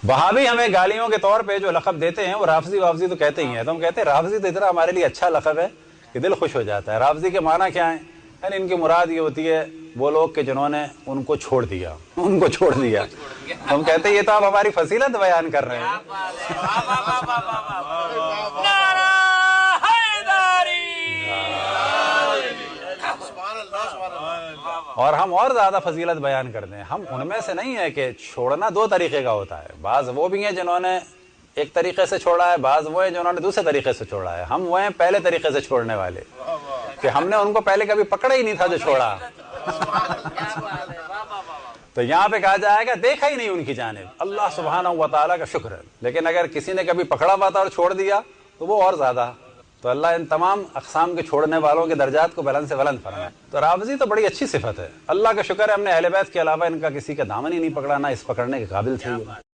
वहाबी हमें गालियों के तौर पे जो लक़ब देते हैं वो राफ़ज़ी वाफ़ज़ी तो कहते ही हैं, तो हम कहते हैं राफ़ज़ी तो इतना हमारे लिए अच्छा लक़ब है कि दिल खुश हो जाता है। राफ़ज़ी के माना क्या है? यानी इनकी मुराद ये होती है वो लोग कि जिन्होंने उनको छोड़ दिया, उनको छोड़ दिया। हम कहते हैं ये तो आप हमारी फजीलत बयान कर रहे हैं। और हम और ज़्यादा फजीलत बयान करते हैं, हम उनमें से नहीं है कि छोड़ना दो तरीक़े का होता है। बाज़ वो भी हैं जिन्होंने एक तरीक़े से छोड़ा है, बाज़ वो हैं जिन्होंने दूसरे तरीक़े से छोड़ा है। हम वो हैं पहले तरीक़े से छोड़ने वाले, कि हमने उनको पहले कभी पकड़ा ही नहीं था जो छोड़ा। तो यहाँ पे कहा जाएगा देखा ही नहीं उनकी जानिब, अल्लाह सुब्हानहू व तआला का शुक्र है। लेकिन अगर किसी ने कभी पकड़ा हुआ था और छोड़ दिया तो वो और ज़्यादा। तो अल्लाह इन तमाम अक़साम के छोड़ने वालों के दर्जात को बुलंद से बुलंद फरमाए। तो राफ़ज़ी तो बड़ी अच्छी सिफत है, अल्लाह का शुक्र है हमने अहले बैत के अलावा इनका किसी का दामन ही नहीं पकड़ा, ना इस पकड़ने के काबिल थे।